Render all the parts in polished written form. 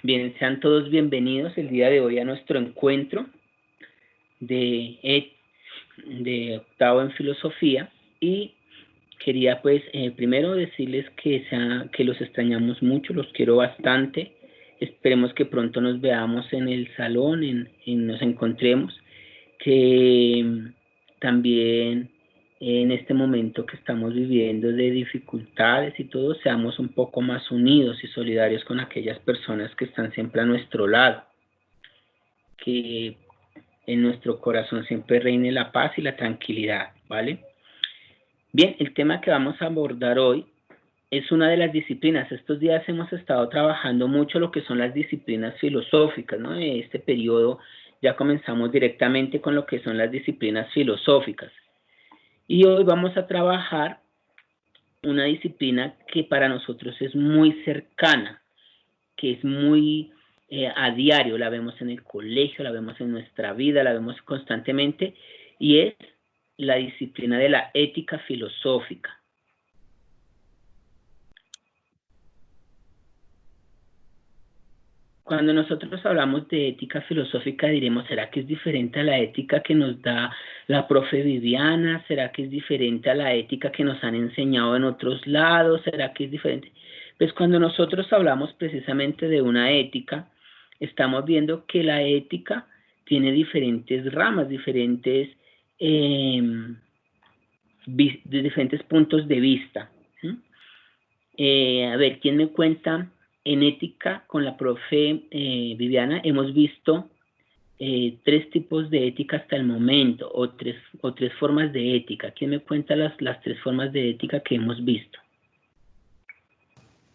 Bien, sean todos bienvenidos el día de hoy a nuestro encuentro de octavo en filosofía, y quería pues primero decirles que los extrañamos mucho, los quiero bastante. Esperemos que pronto nos veamos en el salón, nos encontremos, que también en este momento que estamos viviendo de dificultades y todo, seamos un poco más unidos y solidarios con aquellas personas que están siempre a nuestro lado, que en nuestro corazón siempre reine la paz y la tranquilidad, ¿vale? Bien, el tema que vamos a abordar hoy es una de las disciplinas. Estos días hemos estado trabajando mucho lo que son las disciplinas filosóficas, ¿no? En este periodo ya comenzamos directamente con lo que son las disciplinas filosóficas. Y hoy vamos a trabajar una disciplina que para nosotros es muy cercana, que es muy a diario, la vemos en el colegio, la vemos en nuestra vida, la vemos constantemente, y es la disciplina de la ética filosófica. Cuando nosotros hablamos de ética filosófica, diremos, ¿será que es diferente a la ética que nos da la profe Viviana? ¿Será que es diferente a la ética que nos han enseñado en otros lados? ¿Será que es diferente? Pues cuando nosotros hablamos precisamente de una ética, estamos viendo que la ética tiene diferentes ramas, diferentes puntos de vista. ¿Sí? A ver, ¿quién me cuenta? En ética, con la profe Viviana, hemos visto 3 tipos de ética hasta el momento, o tres formas de ética. ¿Quién me cuenta las 3 formas de ética que hemos visto?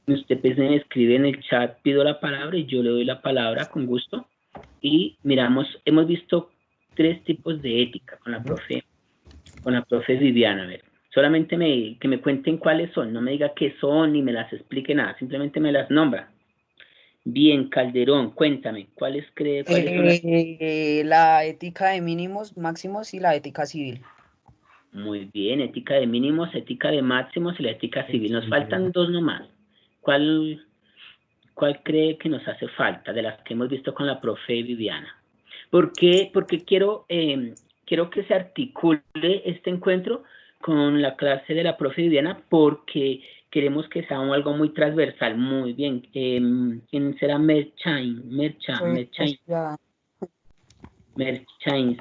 Usted pues me escribe en el chat, pido la palabra y yo le doy la palabra con gusto. Y miramos, hemos visto 3 tipos de ética con la profe Viviana. A ver, solamente que me cuenten cuáles son, no me diga qué son ni me las explique nada, simplemente me las nombra. Bien, Calderón, cuéntame, ¿cuáles son las? La ética de mínimos, máximos y la ética civil. Muy bien, ética de mínimos, ética de máximos y la ética civil. Nos faltan 2 nomás. ¿Cuál cree que nos hace falta de las que hemos visto con la profe Viviana? ¿Por qué? Porque quiero que se articule este encuentro con la clase de la profe Viviana, porque queremos que sea algo muy transversal. Muy bien. ¿Quién será Merchain?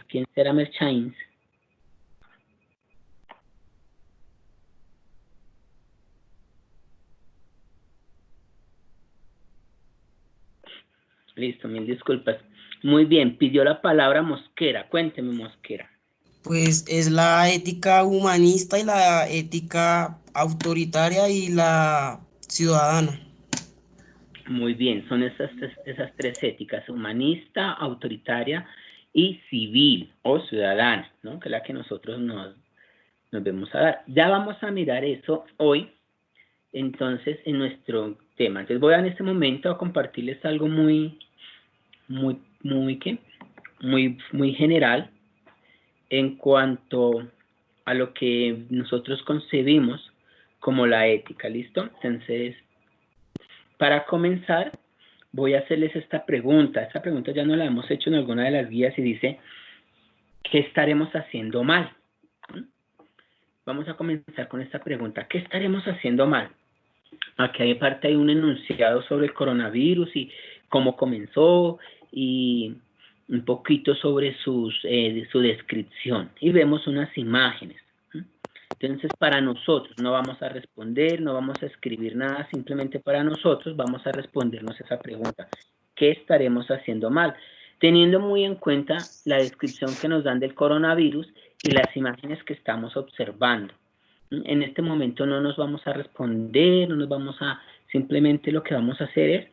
¿Quién será Merchain? Listo, mil disculpas. Muy bien, pidió la palabra Mosquera. Cuénteme, Mosquera. Pues es la ética humanista y la ética autoritaria y la ciudadana. Muy bien, son esas 3 éticas: humanista, autoritaria y civil o ciudadana, ¿no? Que es la que nosotros nos vemos a dar. Ya vamos a mirar eso hoy, entonces, en nuestro tema. Entonces voy en este momento a compartirles algo muy general en cuanto a lo que nosotros concebimos como la ética. ¿Listo? Entonces, para comenzar, voy a hacerles esta pregunta. Esta pregunta ya no la hemos hecho en alguna de las guías y dice, ¿qué estaremos haciendo mal? Vamos a comenzar con esta pregunta. ¿Qué estaremos haciendo mal? Aquí aparte hay un enunciado sobre el coronavirus y cómo comenzó y un poquito sobre su descripción. Y vemos unas imágenes. Entonces, para nosotros, no vamos a responder, no vamos a escribir nada, simplemente para nosotros vamos a respondernos esa pregunta. ¿Qué estaremos haciendo mal? Teniendo muy en cuenta la descripción que nos dan del coronavirus y las imágenes que estamos observando. En este momento no nos vamos a responder, no nos vamos a... Simplemente lo que vamos a hacer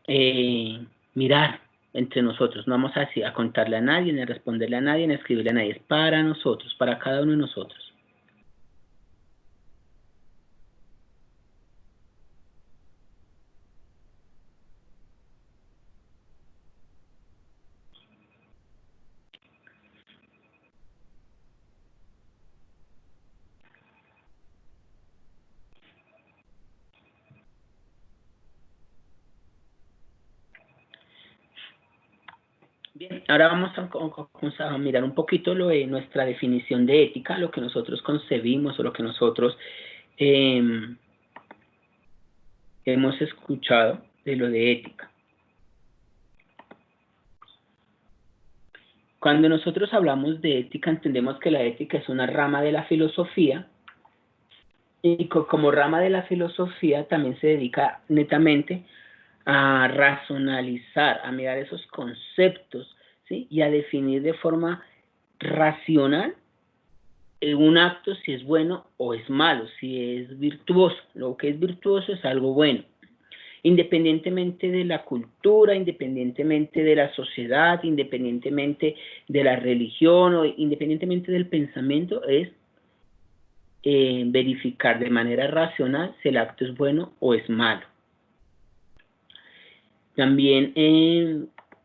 es mirar entre nosotros. No vamos a contarle a nadie, ni a responderle a nadie, ni a escribirle a nadie. Es para nosotros, para cada uno de nosotros. Bien, ahora vamos a mirar un poquito lo de nuestra definición de ética, lo que nosotros concebimos o lo que nosotros hemos escuchado de lo de ética. Cuando nosotros hablamos de ética, entendemos que la ética es una rama de la filosofía, y como rama de la filosofía también se dedica netamente a racionalizar, a mirar esos conceptos, ¿sí? Y a definir de forma racional un acto si es bueno o es malo, si es virtuoso. Lo que es virtuoso es algo bueno, independientemente de la cultura, independientemente de la sociedad, independientemente de la religión o independientemente del pensamiento, es verificar de manera racional si el acto es bueno o es malo. También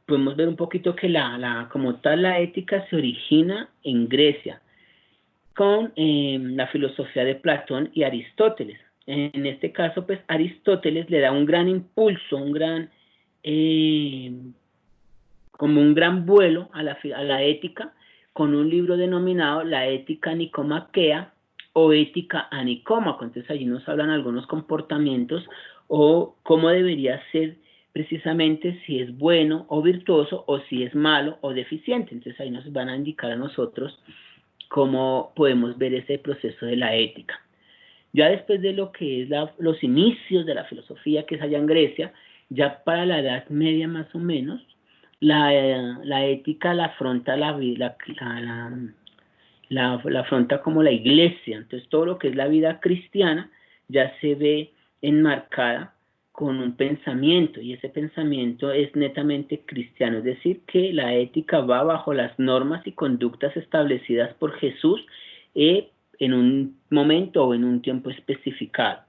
podemos ver un poquito que como tal la ética se origina en Grecia con la filosofía de Platón y Aristóteles. En este caso, pues Aristóteles le da un gran impulso, como un gran vuelo a la ética con un libro denominado La Ética Nicomaquea o Ética a Nicómaco. Entonces allí nos hablan algunos comportamientos o cómo debería ser precisamente si es bueno o virtuoso o si es malo o deficiente. Entonces ahí nos van a indicar a nosotros cómo podemos ver ese proceso de la ética. Ya después de lo que es los inicios de la filosofía, que es allá en Grecia, ya para la Edad Media más o menos, la ética la afronta la afronta como la iglesia. Entonces todo lo que es la vida cristiana ya se ve enmarcada con un pensamiento, y ese pensamiento es netamente cristiano, es decir, que la ética va bajo las normas y conductas establecidas por Jesús en un momento o en un tiempo especificado.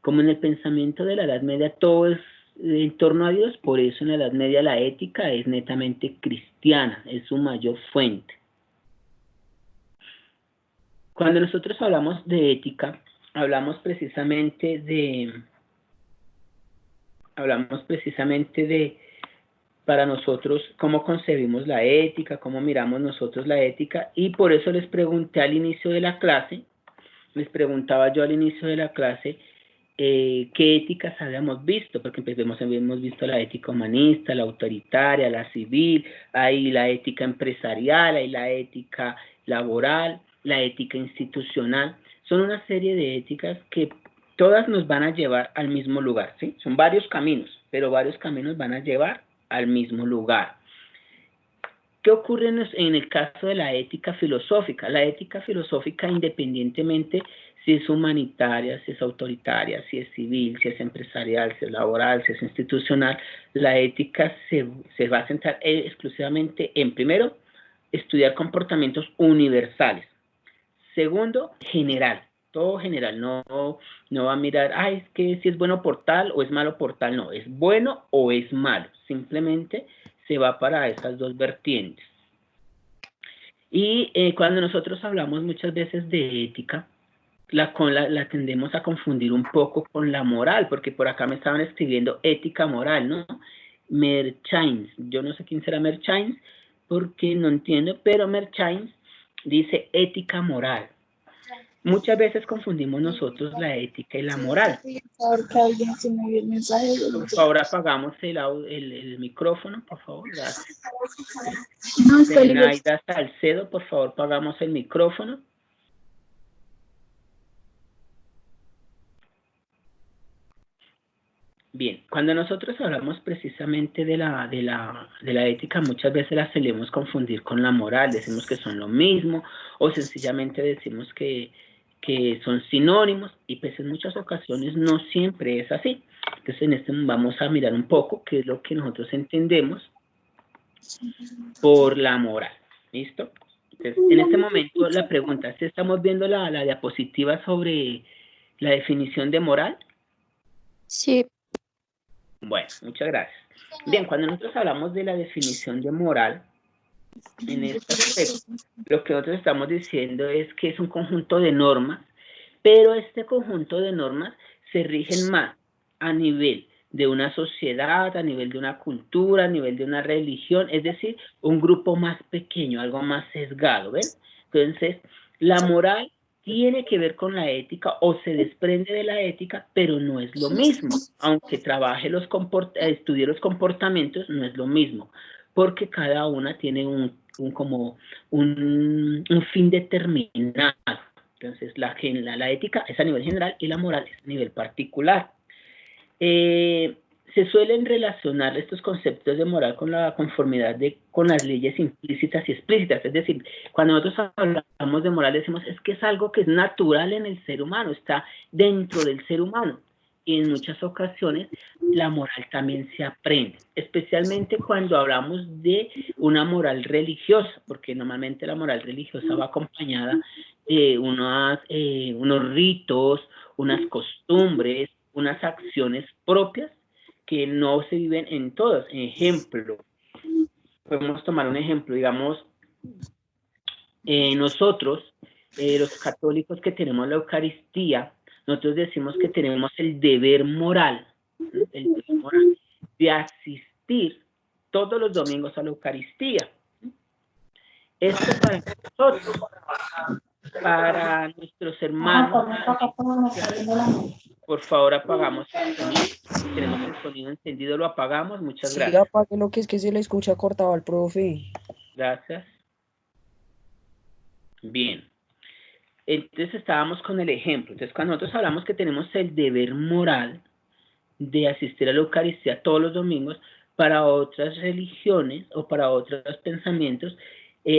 Como en el pensamiento de la Edad Media todo es en torno a Dios, por eso en la Edad Media la ética es netamente cristiana, es su mayor fuente. Cuando nosotros hablamos de ética, hablamos precisamente de para nosotros cómo concebimos la ética, cómo miramos nosotros la ética, y por eso les pregunté al inicio de la clase, les preguntaba yo al inicio de la clase qué éticas habíamos visto, porque hemos visto la ética humanista, la autoritaria, la civil, hay la ética empresarial, hay la ética laboral, la ética institucional. Son una serie de éticas que todas nos van a llevar al mismo lugar, ¿sí? Son varios caminos, pero varios caminos van a llevar al mismo lugar. ¿Qué ocurre en el caso de la ética filosófica? La ética filosófica, independientemente si es humanitaria, si es autoritaria, si es civil, si es empresarial, si es laboral, si es institucional, la ética se va a centrar exclusivamente en, primero, estudiar comportamientos universales. Segundo, general, todo general, no va a mirar, es que si es bueno por tal o es malo por tal, no, es bueno o es malo, simplemente se va para esas dos vertientes. Y cuando nosotros hablamos muchas veces de ética, la tendemos a confundir un poco con la moral, porque por acá me estaban escribiendo ética moral, ¿no? Merchains, yo no sé quién será Merchains, porque no entiendo, pero Merchains dice ética moral. Muchas veces confundimos nosotros la ética y la moral. Por favor, apagamos el micrófono, por favor, gracias. Zenaida Salcedo, por favor, apagamos el micrófono. Bien, cuando nosotros hablamos precisamente de la ética, muchas veces la solemos confundir con la moral, decimos que son lo mismo, o sencillamente decimos que son sinónimos, y pues en muchas ocasiones no siempre es así. Entonces en este vamos a mirar un poco qué es lo que nosotros entendemos por la moral. ¿Listo? Entonces, en este momento la pregunta, ¿sí estamos viendo la diapositiva sobre la definición de moral? Sí. Bueno, muchas gracias. Bien, cuando nosotros hablamos de la definición de moral, en este aspecto, lo que nosotros estamos diciendo es que es un conjunto de normas, pero este conjunto de normas se rigen más a nivel de una sociedad, a nivel de una cultura, a nivel de una religión, es decir, un grupo más pequeño, algo más sesgado, ¿ven? Entonces, la moral tiene que ver con la ética o se desprende de la ética, pero no es lo mismo. Aunque trabaje estudie los comportamientos, no es lo mismo, porque cada una tiene un fin determinado. Entonces, la ética es a nivel general y la moral es a nivel particular. Se suelen relacionar estos conceptos de moral con la conformidad con las leyes implícitas y explícitas. Es decir, cuando nosotros hablamos de moral decimos es que es algo que es natural en el ser humano, está dentro del ser humano. Y en muchas ocasiones la moral también se aprende, especialmente cuando hablamos de una moral religiosa, porque normalmente la moral religiosa va acompañada de unos ritos, unas costumbres, unas acciones propias que no se viven en todos. Ejemplo, podemos tomar un ejemplo, digamos, nosotros, los católicos que tenemos la Eucaristía, nosotros decimos que tenemos el deber moral de asistir todos los domingos a la Eucaristía. Esto para nosotros, para nuestros hermanos. Por favor, apagamos el sonido. Tenemos el sonido encendido, lo apagamos. Muchas gracias. Sí, apague lo que es que se le escucha cortado al profe. Gracias. Bien. Entonces estábamos con el ejemplo. Entonces cuando nosotros hablamos que tenemos el deber moral de asistir a la Eucaristía todos los domingos, para otras religiones o para otros pensamientos,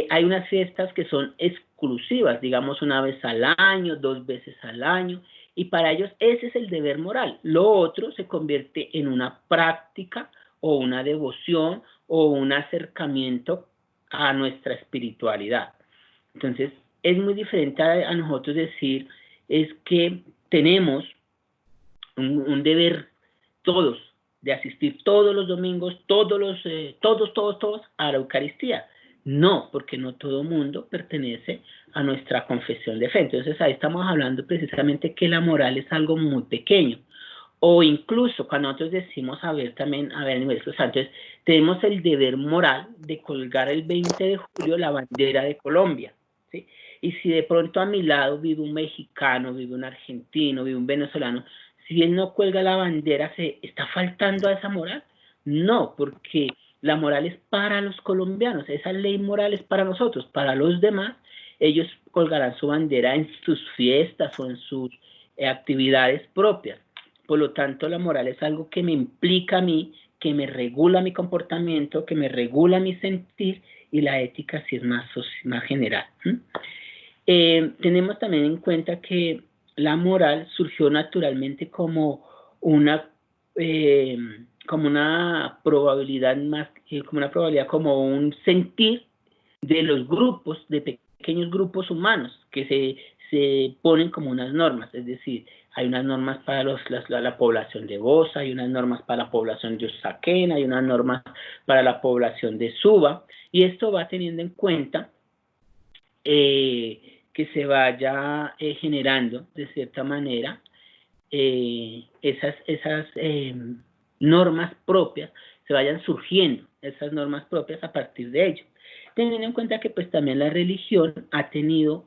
hay unas fiestas que son exclusivas, digamos una vez al año, 2 veces al año, y para ellos ese es el deber moral. Lo otro se convierte en una práctica o una devoción o un acercamiento a nuestra espiritualidad. Entonces, es muy diferente a nosotros decir, es que tenemos un deber todos, de asistir todos los domingos, todos a la Eucaristía. No, porque no todo mundo pertenece a nuestra confesión de fe. Entonces ahí estamos hablando precisamente que la moral es algo muy pequeño. O incluso cuando nosotros decimos, a ver, nivel santos, tenemos el deber moral de colgar el 20 de julio la bandera de Colombia, ¿sí? Y si de pronto a mi lado vive un mexicano, vive un argentino, vive un venezolano, si él no cuelga la bandera, ¿se está faltando a esa moral? No, porque la moral es para los colombianos, esa ley moral es para nosotros. Para los demás, ellos colgarán su bandera en sus fiestas o en sus actividades propias. Por lo tanto, la moral es algo que me implica a mí, que me regula mi comportamiento, que me regula mi sentir, y la ética sí es más general. Tenemos también en cuenta que la moral surgió naturalmente como una probabilidad como un sentir de los grupos, de pequeños grupos humanos que se ponen como unas normas. Es decir, hay unas normas para la población de Bosa, hay unas normas para la población de Usaquén, hay unas normas para la población de Suba, y esto va teniendo en cuenta que se vaya generando de cierta manera esas normas propias, se vayan surgiendo esas normas propias a partir de ello. Teniendo en cuenta que pues también la religión ha tenido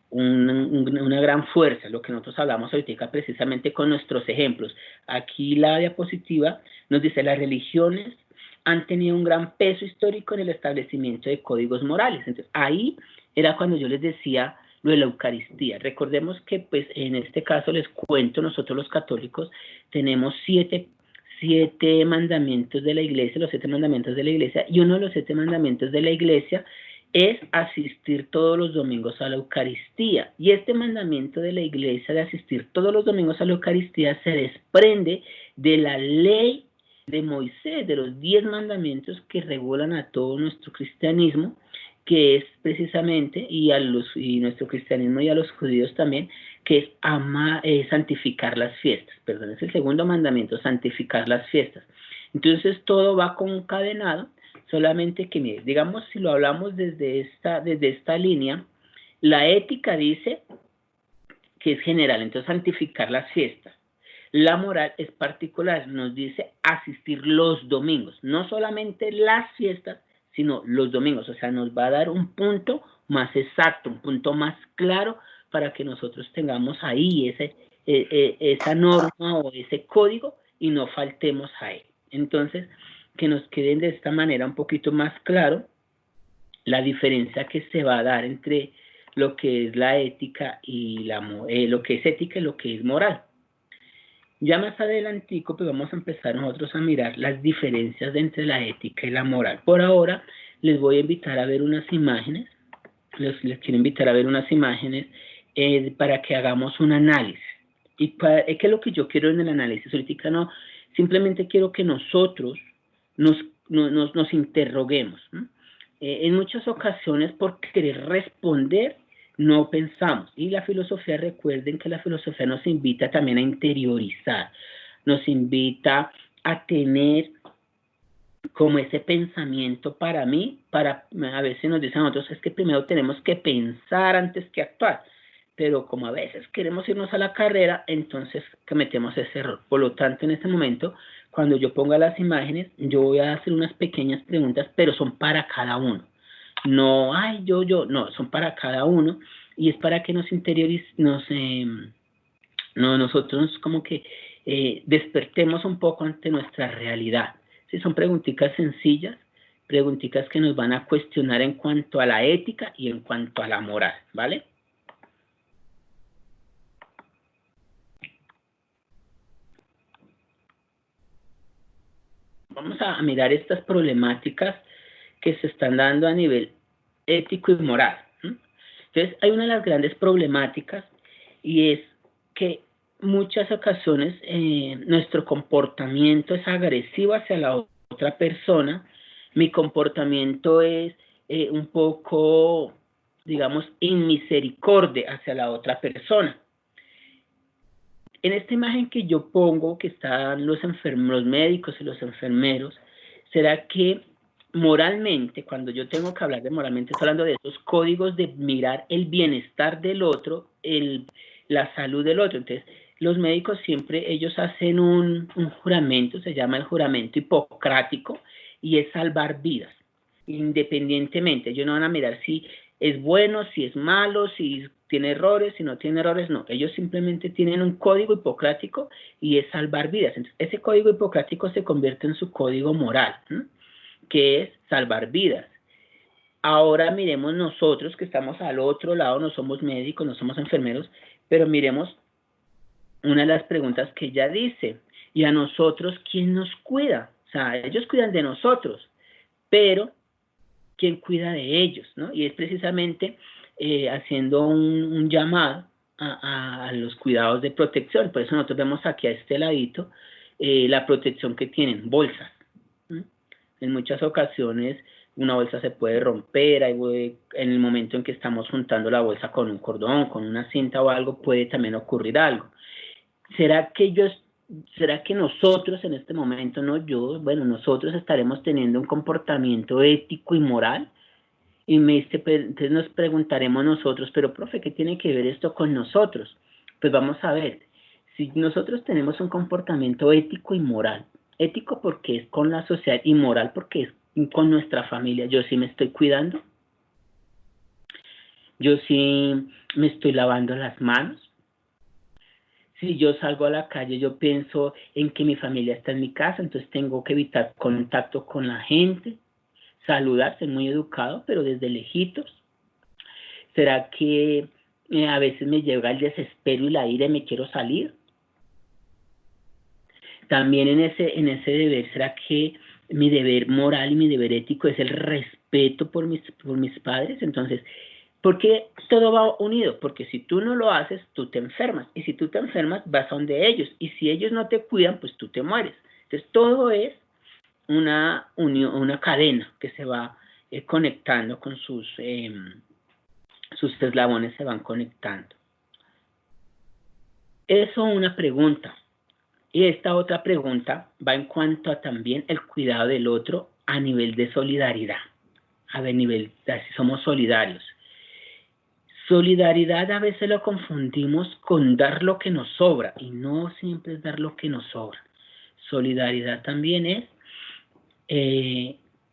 una gran fuerza, lo que nosotros hablamos ahorita precisamente con nuestros ejemplos. Aquí la diapositiva nos dice: las religiones han tenido un gran peso histórico en el establecimiento de códigos morales. Entonces ahí era cuando yo les decía lo de la Eucaristía. Recordemos que pues en este caso les cuento, nosotros los católicos tenemos siete mandamientos de la Iglesia, los 7 mandamientos de la Iglesia, y uno de los 7 mandamientos de la Iglesia es asistir todos los domingos a la Eucaristía. Y este mandamiento de la Iglesia de asistir todos los domingos a la Eucaristía se desprende de la ley de Moisés, de los 10 mandamientos que regulan a todo nuestro cristianismo, que es precisamente, y nuestro cristianismo y a los judíos también, que es santificar las fiestas. Perdón, es el segundo mandamiento, santificar las fiestas. Entonces todo va concadenado, solamente que, mire, digamos, si lo hablamos desde esta línea, la ética dice que es general, entonces santificar las fiestas. La moral es particular, nos dice asistir los domingos, no solamente las fiestas, sino los domingos, o sea, nos va a dar un punto más exacto, un punto más claro para que nosotros tengamos ahí esa norma o ese código y no faltemos a él. Entonces, que nos queden de esta manera un poquito más claro la diferencia que se va a dar entre lo que es la ética y lo que es ética y lo que es moral. Ya más adelantico, pues vamos a empezar nosotros a mirar las diferencias entre la ética y la moral. Por ahora, les voy a invitar a ver unas imágenes. Les quiero invitar a ver unas imágenes para que hagamos un análisis. Y es que lo que yo quiero en el análisis ahorita no, simplemente quiero que nosotros nos interroguemos. En muchas ocasiones, por querer responder, no pensamos. Y la filosofía, recuerden que la filosofía nos invita también a interiorizar, nos invita a tener como ese pensamiento para mí, a veces nos dicen a nosotros, es que primero tenemos que pensar antes que actuar, pero como a veces queremos irnos a la carrera, entonces cometemos ese error. Por lo tanto, en este momento, cuando yo ponga las imágenes, yo voy a hacer unas pequeñas preguntas, pero son para cada uno. No, no, son para cada uno, y es para que nos nosotros como que despertemos un poco ante nuestra realidad. Sí, son preguntitas sencillas, preguntitas que nos van a cuestionar en cuanto a la ética y en cuanto a la moral, ¿vale? Vamos a mirar estas problemáticas que se están dando a nivel ético y moral. Entonces, hay una de las grandes problemáticas y es que muchas ocasiones nuestro comportamiento es agresivo hacia la otra persona. Mi comportamiento es un poco, digamos, inmisericordia hacia la otra persona. En esta imagen que yo pongo, que están los médicos y los enfermeros, ¿será que moralmente, cuando yo tengo que hablar de moralmente, estoy hablando de esos códigos de mirar el bienestar del otro, la salud del otro? Entonces, los médicos siempre, ellos hacen un juramento, se llama el juramento hipocrático, y es salvar vidas, independientemente. Ellos no van a mirar si es bueno, si es malo, si tiene errores, si no tiene errores, no. Ellos simplemente tienen un código hipocrático y es salvar vidas. Entonces, ese código hipocrático se convierte en su código moral, que es salvar vidas. Ahora miremos nosotros que estamos al otro lado, no somos médicos, no somos enfermeros, pero miremos una de las preguntas que ella dice, y a nosotros, ¿quién nos cuida? O sea, ellos cuidan de nosotros, pero ¿quién cuida de ellos? ¿No? Y es precisamente haciendo un llamado a los cuidados de protección. Por eso nosotros vemos aquí a este ladito la protección que tienen, bolsas. En muchas ocasiones una bolsa se puede romper, en el momento en que estamos juntando la bolsa con un cordón, con una cinta o algo, puede también ocurrir algo. ¿Será que nosotros en este momento, no yo, bueno, nosotros estaremos teniendo un comportamiento ético y moral? Y entonces nos preguntaremos nosotros, pero profe, ¿qué tiene que ver esto con nosotros? Pues vamos a ver, si nosotros tenemos un comportamiento ético y moral, ético porque es con la sociedad y moral porque es con nuestra familia, yo sí me estoy cuidando, yo sí me estoy lavando las manos. Si yo salgo a la calle, yo pienso en que mi familia está en mi casa, entonces tengo que evitar contacto con la gente, saludar, ser muy educado, pero desde lejitos. ¿Será que a veces me llega el desespero y la ira y me quiero salir? También en ese deber, ¿será que mi deber moral y mi deber ético es el respeto por mis padres? Entonces, ¿por qué todo va unido? Porque si tú no lo haces, tú te enfermas. Y si tú te enfermas, vas a donde ellos. Y si ellos no te cuidan, pues tú te mueres. Entonces, todo es una unión, una cadena que se va conectando con sus eslabones se van conectando. Eso una pregunta. Y esta otra pregunta va en cuanto a también el cuidado del otro a nivel de solidaridad. A ver, nivel de si somos solidarios. Solidaridad a veces lo confundimos con dar lo que nos sobra, y no siempre es dar lo que nos sobra. Solidaridad también es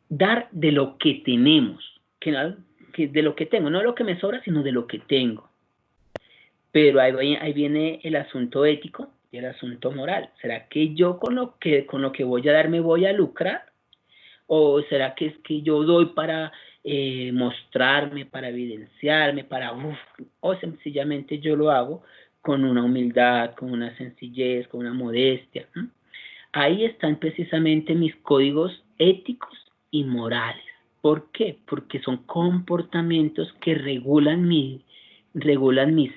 dar de lo que tenemos, que de lo que tengo, no de lo que me sobra, sino de lo que tengo. Pero ahí viene el asunto ético y el asunto moral. ¿Será que yo con lo que voy a dar me voy a lucrar? ¿O será que es que yo doy para mostrarme, para evidenciarme, o sencillamente yo lo hago con una humildad, con una sencillez, con una modestia? Ahí están precisamente mis códigos éticos y morales. ¿Por qué? Porque son comportamientos que regulan mi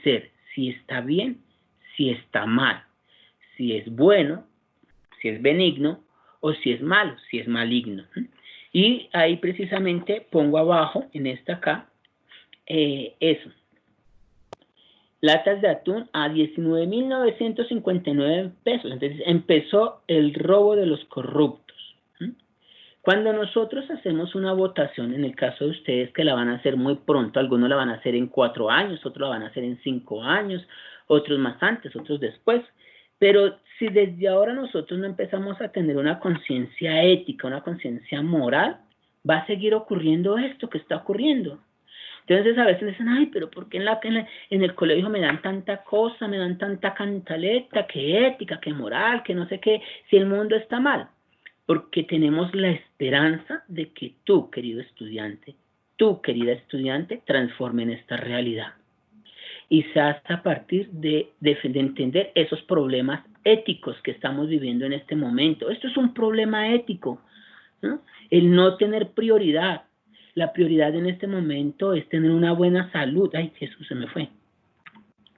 ser, si está bien, si está mal, si es bueno, si es benigno, o si es malo, si es maligno. Y ahí precisamente pongo abajo, en esta acá, eso. Latas de atún a 19.959 pesos. Entonces empezó el robo de los corruptos. Cuando nosotros hacemos una votación, en el caso de ustedes que la van a hacer muy pronto, algunos la van a hacer en 4 años, otros la van a hacer en 5 años, otros más antes, otros después. Pero si desde ahora nosotros no empezamos a tener una conciencia ética, una conciencia moral, va a seguir ocurriendo esto que está ocurriendo. Entonces a veces dicen, ay, pero ¿por qué en el colegio me dan tanta cosa, me dan tanta cantaleta, que ética, que moral, que no sé qué, si el mundo está mal? Porque tenemos la esperanza de que tú, querido estudiante, tú, querida estudiante, transformen esta realidad. Y se hace a partir de entender esos problemas éticos que estamos viviendo en este momento. Esto es un problema ético, ¿no? El no tener prioridad. La prioridad en este momento es tener una buena salud. Ay, Jesús, se me fue.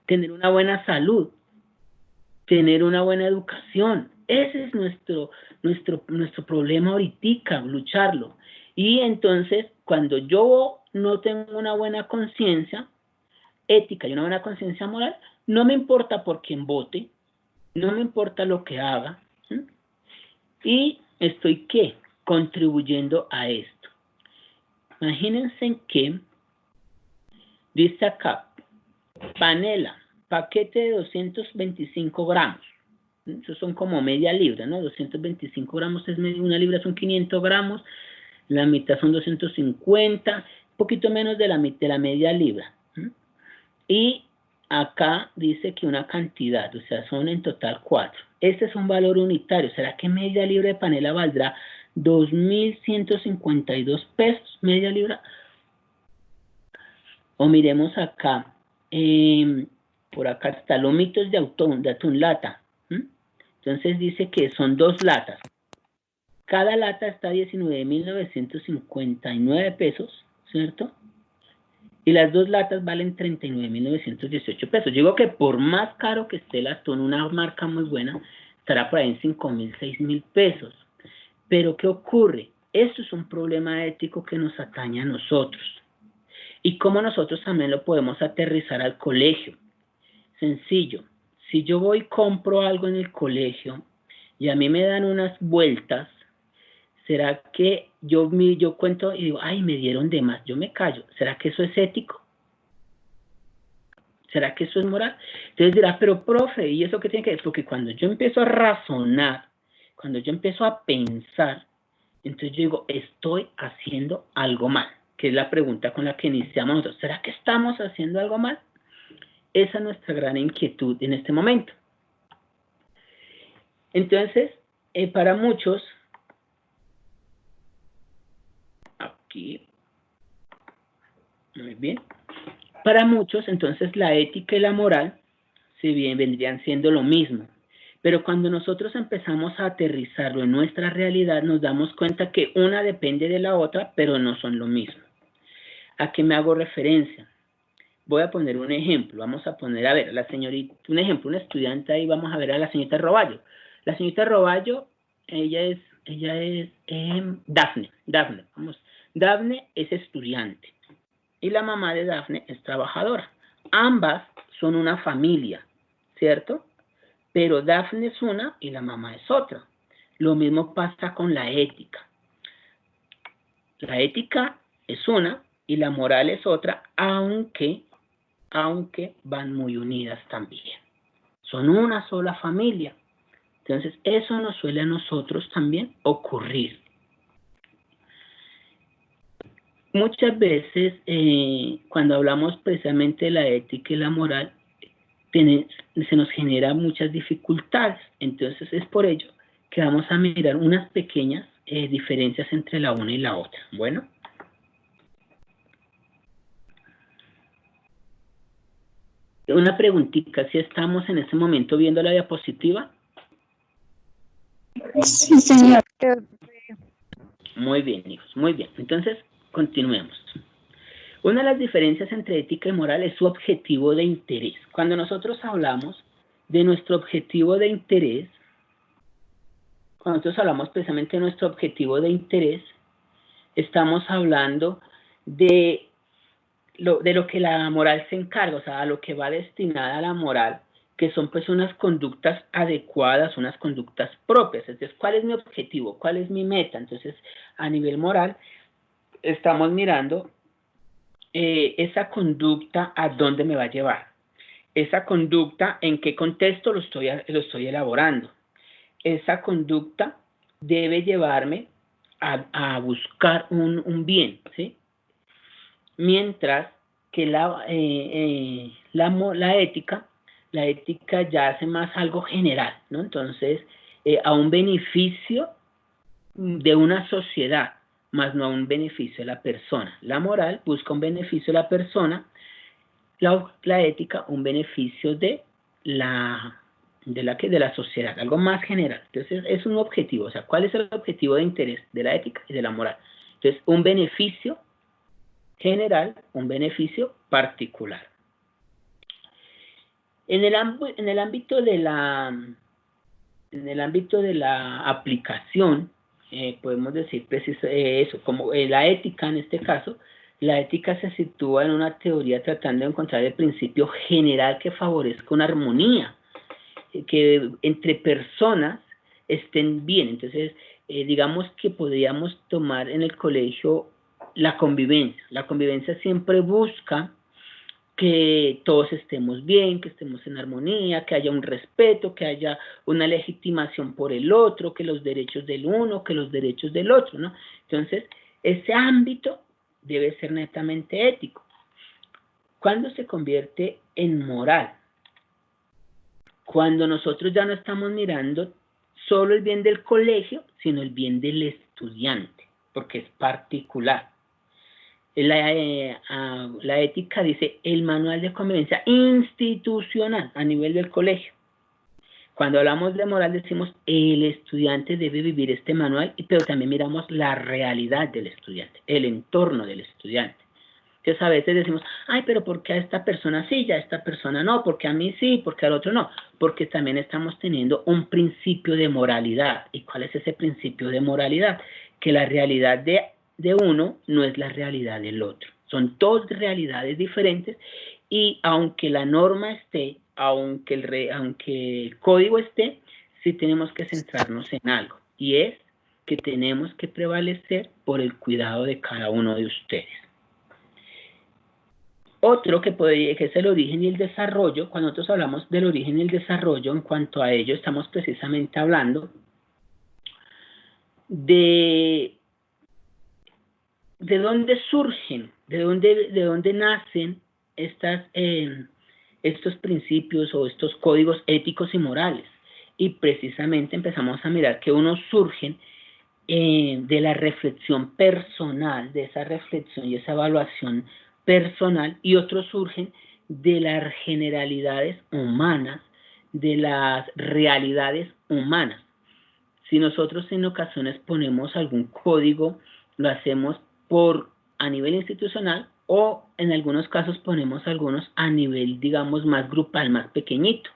Tener una buena salud. Tener una buena educación. Ese es nuestro problema ahorita, lucharlo. Y entonces, cuando yo no tengo una buena conciencia ética y una buena conciencia moral, no me importa por quién vote, no me importa lo que haga, ¿sí? Y estoy, ¿qué? Contribuyendo a esto. Imagínense que dice acá, panela, paquete de 225 gramos. Eso son como media libra, ¿no? 225 gramos es una libra, son 500 gramos. La mitad son 250, un poquito menos de la media libra. Y acá dice que una cantidad, o sea, son en total 4. Este es un valor unitario. ¿Será que media libra de panela valdrá 2.152 pesos, media libra? O miremos acá, por acá está lomitos de atún lata. Entonces dice que son 2 latas. Cada lata está a 19.959 pesos, ¿cierto? Y las 2 latas valen 39.918 pesos. Digo que por más caro que esté el atún, una marca muy buena, estará por ahí en 5.000, 6.000 pesos. Pero ¿qué ocurre? Esto es un problema ético que nos atañe a nosotros. Y cómo nosotros también lo podemos aterrizar al colegio. Sencillo. Si yo voy y compro algo en el colegio y a mí me dan unas vueltas, ¿será que yo cuento y digo, ay, me dieron de más, yo me callo? ¿Será que eso es ético? ¿Será que eso es moral? Entonces dirá, pero profe, ¿y eso qué tiene que ver? Porque cuando yo empiezo a razonar, cuando yo empiezo a pensar, entonces yo digo, estoy haciendo algo mal, que es la pregunta con la que iniciamos nosotros. ¿Será que estamos haciendo algo mal? Esa es nuestra gran inquietud en este momento. Entonces, para muchos, aquí, muy bien, para muchos, entonces, la ética y la moral vendrían siendo lo mismo. Pero cuando nosotros empezamos a aterrizarlo en nuestra realidad, nos damos cuenta que una depende de la otra, pero no son lo mismo. ¿A qué me hago referencia? Voy a poner un ejemplo. Vamos a poner, a ver, la señorita, un ejemplo, una estudiante ahí, vamos a ver a la señorita Roballo. La señorita Roballo, ella es Dafne, vamos. Dafne es estudiante y la mamá de Dafne es trabajadora. Ambas son una familia, ¿cierto? Pero Dafne es una y la mamá es otra. Lo mismo pasa con la ética. La ética es una y la moral es otra, aunque aunque van muy unidas también. Son una sola familia. Entonces, eso nos suele a nosotros también ocurrir. Muchas veces, cuando hablamos precisamente de la ética y la moral, se nos genera muchas dificultades. Entonces, es por ello que vamos a mirar unas pequeñas diferencias entre la una y la otra. Bueno. Una preguntita, si estamos en este momento viendo la diapositiva. Sí, señor. Muy bien, hijos, muy bien. Entonces, continuemos. Una de las diferencias entre ética y moral es su objetivo de interés. Cuando nosotros hablamos de nuestro objetivo de interés, cuando nosotros hablamos precisamente de nuestro objetivo de interés, estamos hablando de lo que la moral se encarga, o sea, a lo que va destinada la moral, que son pues unas conductas adecuadas, unas conductas propias. Entonces, ¿cuál es mi objetivo? ¿Cuál es mi meta? Entonces, a nivel moral, estamos mirando esa conducta a dónde me va a llevar. Esa conducta, en qué contexto lo estoy elaborando. Esa conducta debe llevarme a buscar un bien, ¿sí? Mientras que la ética ya hace más algo general, ¿no? Entonces, a un beneficio de una sociedad, más no a un beneficio de la persona. La moral busca un beneficio de la persona, la ética un beneficio de la sociedad, algo más general. Entonces, es un objetivo, o sea, ¿cuál es el objetivo de interés de la ética y de la moral? Entonces, un beneficio general, un beneficio particular. En el ámbito de la aplicación, podemos decir eso, como la ética en este caso, la ética se sitúa en una teoría tratando de encontrar el principio general que favorezca una armonía, que entre personas estén bien. Entonces, digamos que podríamos tomar en el colegio la convivencia. La convivencia siempre busca que todos estemos bien, que estemos en armonía, que haya un respeto, que haya una legitimación por el otro, que los derechos del uno, que los derechos del otro, ¿no? Entonces, ese ámbito debe ser netamente ético. ¿Cuándo se convierte en moral? Cuando nosotros ya no estamos mirando solo el bien del colegio, sino el bien del estudiante, porque es particular. La ética dice el manual de convivencia institucional a nivel del colegio. Cuando hablamos de moral decimos el estudiante debe vivir este manual, pero también miramos la realidad del estudiante, el entorno del estudiante. Entonces a veces decimos, ay, pero ¿por qué a esta persona sí y a esta persona no? ¿Por qué a mí sí? ¿Por qué al otro no? Porque también estamos teniendo un principio de moralidad. ¿Y cuál es ese principio de moralidad? Que la realidad de uno no es la realidad del otro. Son dos realidades diferentes y aunque la norma esté, aunque el código esté, sí tenemos que centrarnos en algo. Y es que tenemos que prevalecer por el cuidado de cada uno de ustedes. Otro que es el origen y el desarrollo. Cuando nosotros hablamos del origen y el desarrollo, en cuanto a ello, estamos precisamente hablando de dónde surgen, de dónde nacen estos principios o estos códigos éticos y morales. Y precisamente empezamos a mirar que unos surgen de la reflexión personal, de esa reflexión y esa evaluación personal, y otros surgen de las generalidades humanas, de las realidades humanas. Si nosotros en ocasiones ponemos algún código, lo hacemos a nivel institucional o en algunos casos ponemos algunos a nivel, digamos, más grupal, más pequeñito.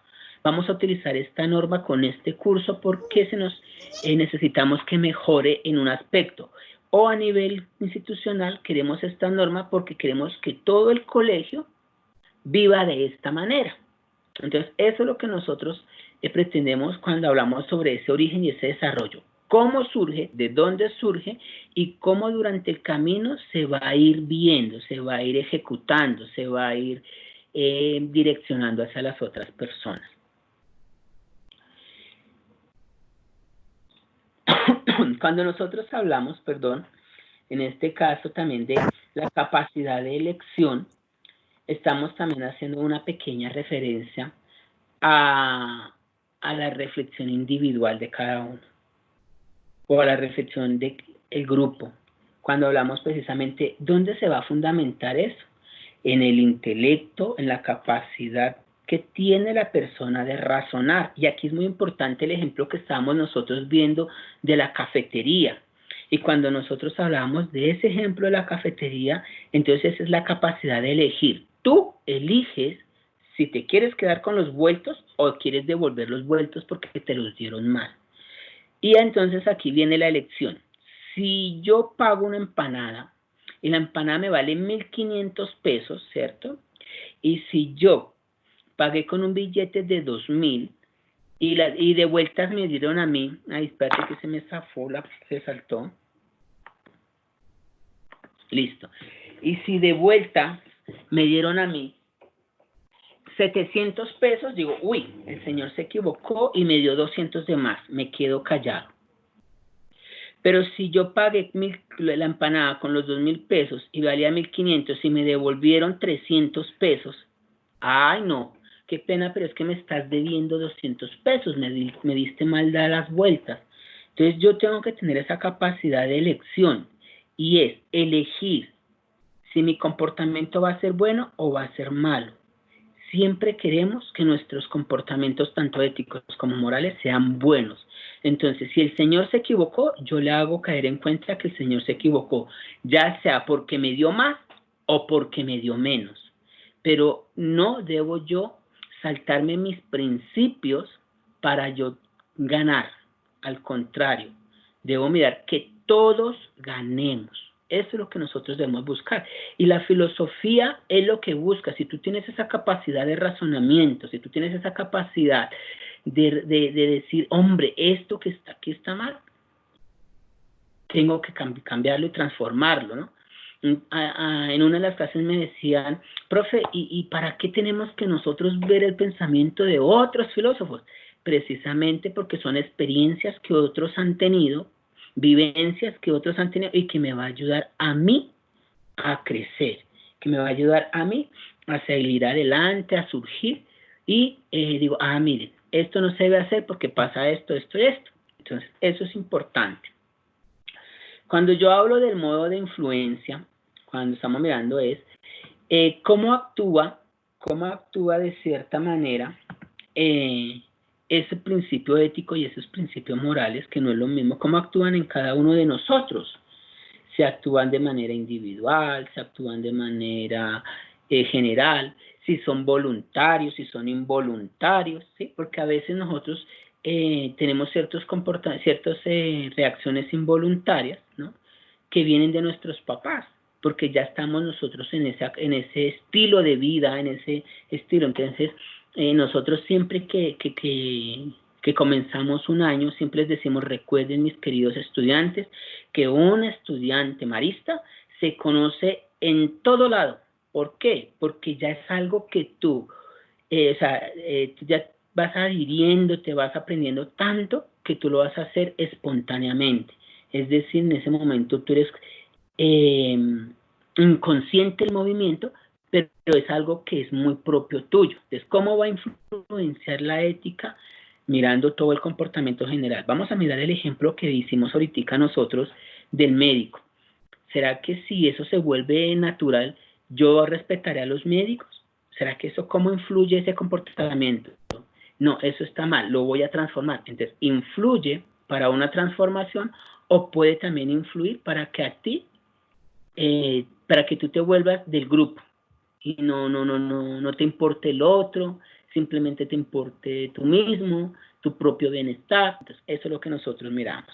Vamos a utilizar esta norma con este curso porque necesitamos que mejore en un aspecto. O a nivel institucional queremos esta norma porque queremos que todo el colegio viva de esta manera. Entonces, eso es lo que nosotros pretendemos cuando hablamos sobre ese origen y ese desarrollo. Cómo surge, de dónde surge y cómo durante el camino se va a ir viendo, se va a ir ejecutando, se va a ir direccionando hacia las otras personas. Cuando nosotros hablamos, perdón, en este caso también de la capacidad de elección, estamos también haciendo una pequeña referencia a la reflexión individual de cada uno, o a la reflexión del grupo. Cuando hablamos precisamente, ¿dónde se va a fundamentar eso? En el intelecto, en la capacidad que tiene la persona de razonar. Y aquí es muy importante el ejemplo que estábamos nosotros viendo de la cafetería. Y cuando nosotros hablamos de ese ejemplo de la cafetería, entonces es la capacidad de elegir. Tú eliges si te quieres quedar con los vueltos o quieres devolver los vueltos porque te los dieron mal. Y entonces aquí viene la elección. Si yo pago una empanada y la empanada me vale 1.500 pesos, ¿cierto? Y si yo pagué con un billete de 2.000 y de vueltas me dieron a mí, ay, espérate que se me zafó, se saltó. Listo. Y si de vuelta me dieron a mí 700 pesos, digo, uy, el señor se equivocó y me dio 200 de más, me quedo callado. Pero si yo pagué la empanada con los 2.000 pesos y valía 1.500 y me devolvieron 300 pesos, ay no, qué pena, pero es que me estás debiendo 200 pesos, me diste mal dadas las vueltas. Entonces yo tengo que tener esa capacidad de elección y es elegir si mi comportamiento va a ser bueno o va a ser malo. Siempre queremos que nuestros comportamientos, tanto éticos como morales, sean buenos. Entonces, si el Señor se equivocó, yo le hago caer en cuenta que el Señor se equivocó, ya sea porque me dio más o porque me dio menos. Pero no debo yo saltarme mis principios para yo ganar. Al contrario, debo mirar que todos ganemos. Eso es lo que nosotros debemos buscar. Y la filosofía es lo que busca. Si tú tienes esa capacidad de razonamiento, si tú tienes esa capacidad de decir, hombre, esto que está aquí está mal, tengo que cambiarlo y transformarlo, ¿no? En una de las clases me decían, profe, ¿y para qué tenemos que nosotros ver el pensamiento de otros filósofos? Precisamente porque son experiencias que otros han tenido, vivencias que otros han tenido y que me va a ayudar a mí a crecer, que me va a ayudar a mí a seguir adelante, a surgir y digo, miren, esto no se debe hacer porque pasa esto, esto y esto. Entonces, eso es importante. Cuando yo hablo del modo de influencia, cuando estamos mirando es cómo actúa de cierta manera ese principio ético y esos principios morales, que no es lo mismo, cómo actúan en cada uno de nosotros. Se actúan de manera individual, se actúan de manera general, si son voluntarios, si son involuntarios, ¿sí? Porque a veces nosotros tenemos ciertas reacciones involuntarias, ¿no? Que vienen de nuestros papás, porque ya estamos nosotros en ese estilo de vida, en ese estilo. Entonces, nosotros siempre que comenzamos un año, siempre les decimos, recuerden, mis queridos estudiantes, que un estudiante marista se conoce en todo lado. ¿Por qué? Porque ya es algo que tú ya vas adhiriendo, te vas aprendiendo tanto que tú lo vas a hacer espontáneamente. Es decir, en ese momento tú eres inconsciente del movimiento, pero es algo que es muy propio tuyo. Entonces, ¿cómo va a influenciar la ética? Mirando todo el comportamiento general. Vamos a mirar el ejemplo que hicimos ahorita nosotros del médico. ¿Será que si eso se vuelve natural, yo respetaré a los médicos? ¿Será que eso cómo influye ese comportamiento? No, eso está mal, lo voy a transformar. Entonces, influye para una transformación o puede también influir para que a ti, para que tú te vuelvas del grupo y no te importe el otro, simplemente te importe tú mismo, tu propio bienestar. Entonces, eso es lo que nosotros miramos.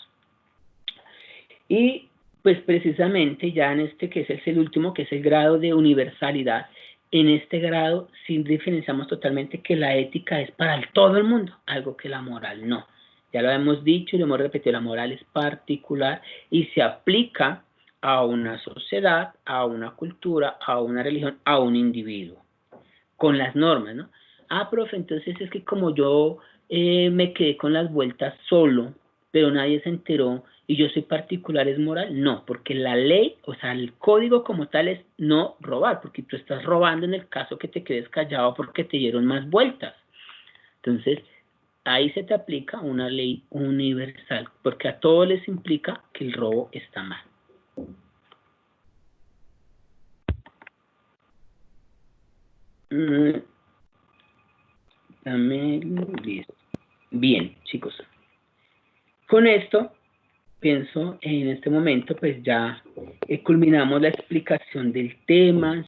Y pues precisamente ya en este que es el último, que es el grado de universalidad, en este grado sí diferenciamos totalmente que la ética es para todo el mundo, algo que la moral no. Ya lo hemos dicho y lo hemos repetido, la moral es particular y se aplica a una sociedad, a una cultura, a una religión, a un individuo. con las normas, ¿no? Ah, profe, entonces es que como yo me quedé con las vueltas solo, pero nadie se enteró y yo soy particular, ¿es moral? No, porque la ley, o sea, el código como tal es no robar, porque tú estás robando en el caso que te quedes callado porque te dieron más vueltas. Entonces, ahí se te aplica una ley universal, porque a todos les implica que el robo está mal. Listo. Bien, chicos. Con esto, pienso en este momento, pues ya culminamos la explicación del tema.